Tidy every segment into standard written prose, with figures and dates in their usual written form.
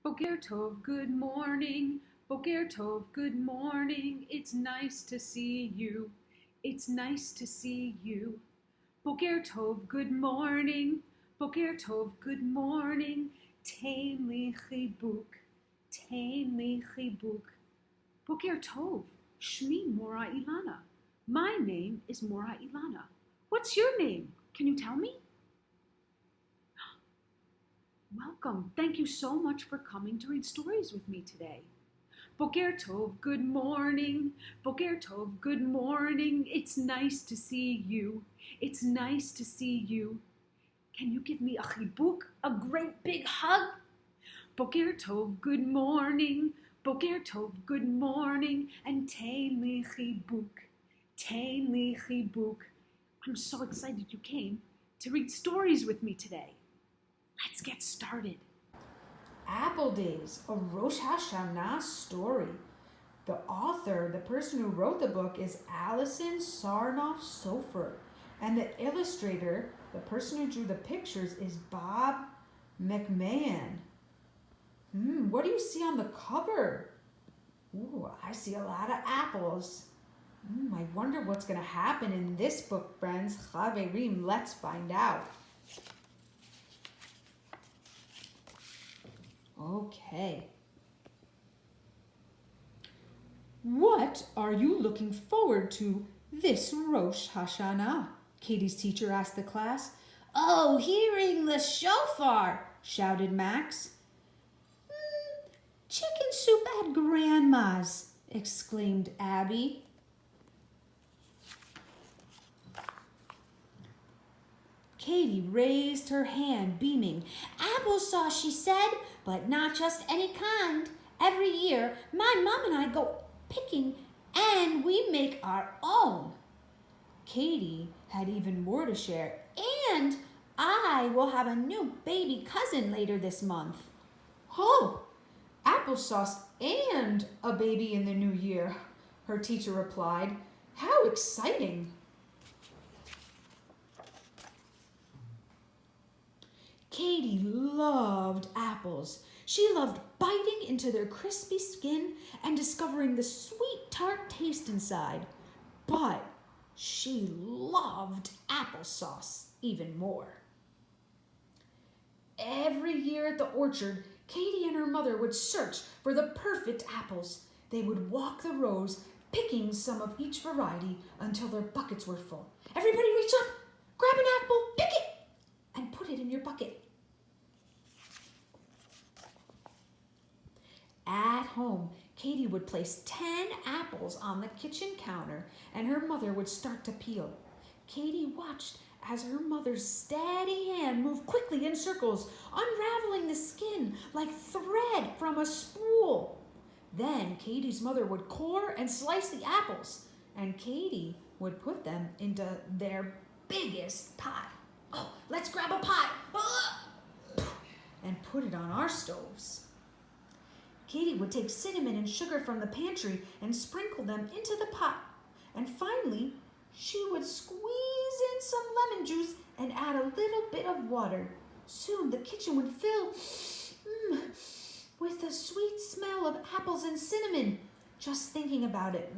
Boker Tov, good morning. Boker Tov, good morning. It's nice to see you. It's nice to see you. Boker Tov, good morning. Boker Tov, good morning. Tain li chibuk. Tain li chibuk. Boker Tov, Shmi Morah Elana. My name is Morah Elana. What's your name? Can you tell me? Welcome. Thank you so much for coming to read stories with me today. Boker Tov, good morning. Boker Tov, good morning. It's nice to see you. It's nice to see you. Can you give me a chibuk, a great big hug? Boker Tov, good morning. Boker Tov, good morning. And tain li chibuk. Tain li chibuk. I'm so excited you came to read stories with me today. Let's get started. Apple Days, a Rosh Hashanah story. The author, the person who wrote the book, is Allison, Sarnoff, Soffer. And the illustrator, the person who drew the pictures, is McMahon. What do you see on the cover? Ooh, I see a lot of apples. I wonder what's going to happen in this book, friends. Chaverim, let's find out. Okay. What are you looking forward to this Rosh Hashanah? Katie's teacher asked the class. Oh, hearing the shofar, shouted Max. Chicken soup at Grandma's, exclaimed Abby. Katie raised her hand, beaming. Applesauce, she said, but not just any kind. Every year, my mom and I go picking and we make our own. Katie had even more to share, and I will have a new baby cousin later this month. Oh, applesauce and a baby in the new year, her teacher replied. How exciting! Katie loved apples. She loved biting into their crispy skin and discovering the sweet tart taste inside. But she loved applesauce even more. Every year at the orchard, Katie and her mother would search for the perfect apples. They would walk the rows, picking some of each variety until their buckets were full. Everybody reach up, grab an apple, pick it, and put it in your bucket. At home, Katie would place 10 apples on the kitchen counter and her mother would start to peel. Katie watched as her mother's steady hand moved quickly in circles, unraveling the skin like thread from a spool. Then Katie's mother would core and slice the apples, and Katie would put them into their biggest pot. Oh, let's grab a pot and put it on our stoves. Katie would take cinnamon and sugar from the pantry and sprinkle them into the pot. And finally, she would squeeze in some lemon juice and add a little bit of water. Soon the kitchen would fill with the sweet smell of apples and cinnamon. Just thinking about it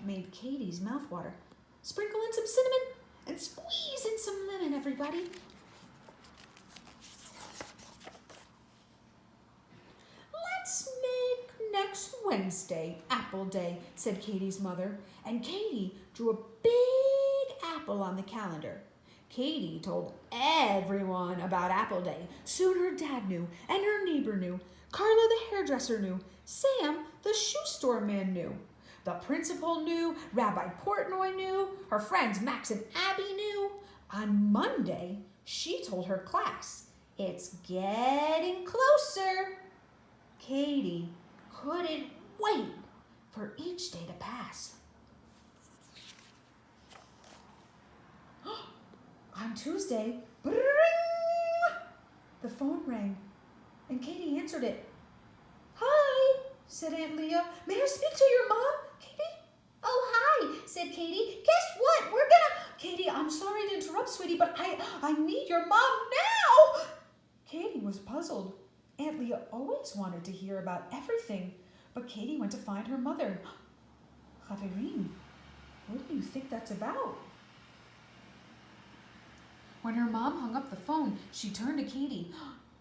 made Katie's mouth water. Sprinkle in some cinnamon and squeeze in some lemon, everybody. Let's make next Wednesday Apple Day, said Katie's mother, and Katie drew a big apple on the calendar. Katie told everyone about Apple Day. Soon her dad knew, and her neighbor knew. Carla the hairdresser knew. Sam the shoe store man knew. The principal knew. Rabbi Portnoy knew. Her friends Max and Abby knew. On Monday, she told her class, it's getting closer. Katie couldn't wait for each day to pass. On Tuesday, bring, the phone rang, and Katie answered it. Hi, said Aunt Leah. May I speak to your mom, Katie? Oh, hi, said Katie. Guess what? Katie, I'm sorry to interrupt, sweetie, but I need your mom now. Katie was puzzled. Aunt Leah Leah always wanted to hear about everything, but Katie went to find her mother. Chaverim, what do you think that's about? When her mom hung up the phone, she turned to Katie.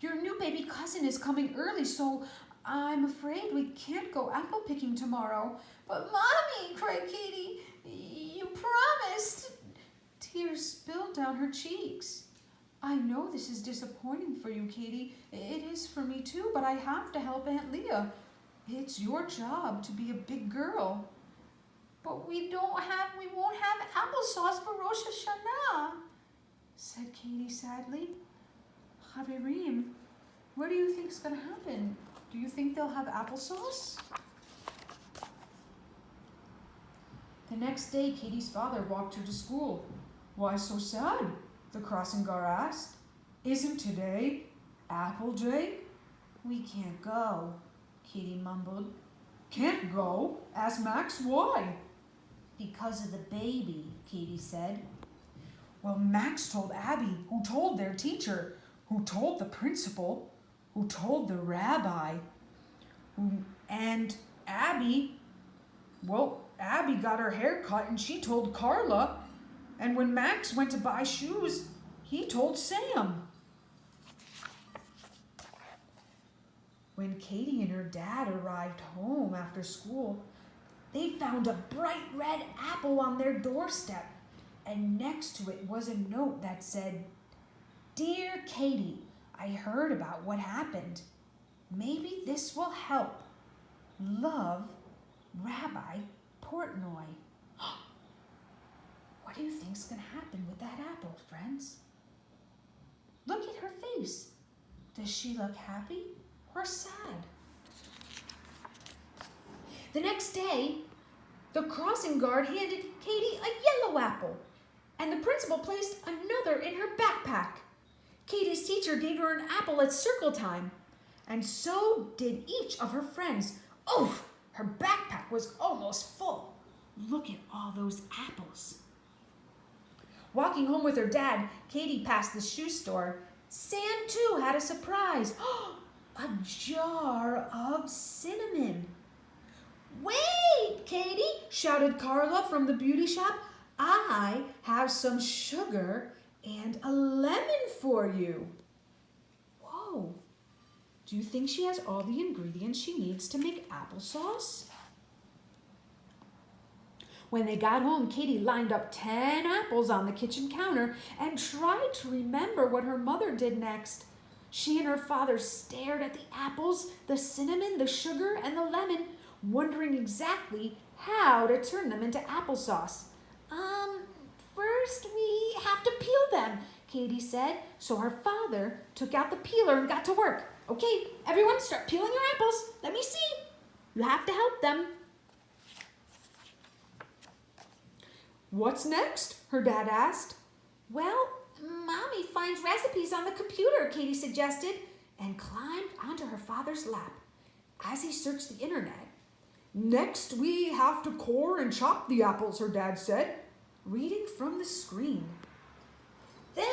Your new baby cousin is coming early, so I'm afraid we can't go apple picking tomorrow. But Mommy, cried Katie, you promised. Tears spilled down her cheeks. I know this is disappointing for you, Katie. It is for me too, but I have to help Aunt Leah. It's your job to be a big girl. But we won't have applesauce for Rosh Hashanah, said Katie sadly. Chaverim, what do you think's going to happen? Do you think they'll have applesauce? The next day, Katie's father walked her to school. Why so sad? The crossing guard asked. Isn't today Apple Day? We can't go, Katie mumbled. Can't go? Asked Max. Why? Because of the baby, Katie said. Well, Max told Abby, who told their teacher, who told the principal, who told the rabbi, and Abby got her hair cut and she told Carla, and when Max went to buy shoes, he told Sam. When Katie and her dad arrived home after school, they found a bright red apple on their doorstep, and next to it was a note that said, Dear Katie, I heard about what happened. Maybe this will help. Love, Rabbi Portnoy. What do you think's going to happen with that apple, friends? Look at her face. Does she look happy or sad? The next day, the crossing guard handed Katie a yellow apple, and the principal placed another in her backpack. Katie's teacher gave her an apple at circle time, and so did each of her friends. Oh, her backpack was almost full. Look at all those apples. Walking home with her dad, Katie passed the shoe store. Sam, too, had a surprise. A jar of cinnamon. Wait, Katie, shouted Carla from the beauty shop. I have some sugar and a lemon for you. Whoa, do you think she has all the ingredients she needs to make applesauce? When they got home, Katie lined up 10 apples on the kitchen counter and tried to remember what her mother did next. She and her father stared at the apples, the cinnamon, the sugar, and the lemon, wondering exactly how to turn them into applesauce. First we have to peel them, Katie said. So her father took out the peeler and got to work. Okay, everyone start peeling your apples. Let me see. You have to help them. What's next? Her dad asked. Well, Mommy finds recipes on the computer, Katie suggested, and climbed onto her father's lap. As he searched the internet, next we have to core and chop the apples, her dad said, reading from the screen. Then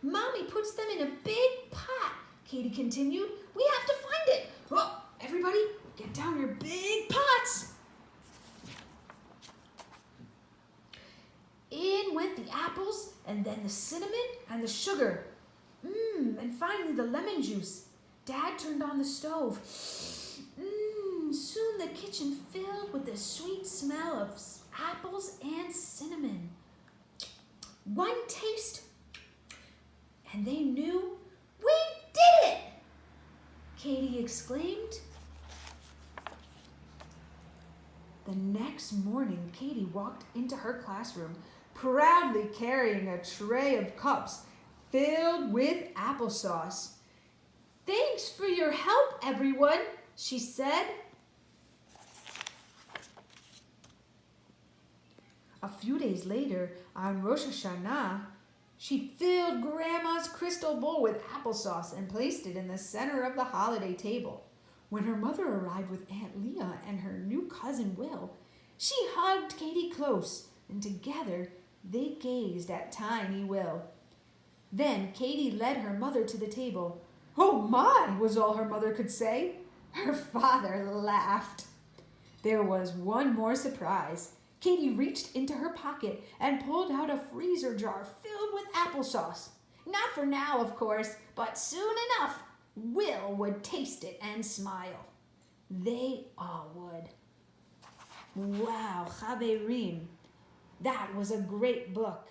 Mommy puts them in a big pot, Katie continued. We have to find it. Well, everybody, get down your big pots. In went the apples, and then the cinnamon and the sugar. And finally the lemon juice. Dad turned on the stove. Soon the kitchen filled with the sweet smell of apples and cinnamon. One taste, and they knew, we did it! Katie exclaimed. The next morning, Katie walked into her classroom, proudly carrying a tray of cups filled with applesauce. Thanks for your help, everyone, she said. A few days later, on Rosh Hashanah, she filled Grandma's crystal bowl with applesauce and placed it in the center of the holiday table. When her mother arrived with Aunt Leah and her new cousin Will, she hugged Katie close, and together they gazed at tiny Will. Then Katie led her mother to the table. "Oh my," was all her mother could say. Her father laughed. There was one more surprise. Katy reached into her pocket and pulled out a freezer jar filled with applesauce. Not for now, of course, but soon enough, Will would taste it and smile. They all would. Wow, Chaverim, that was a great book.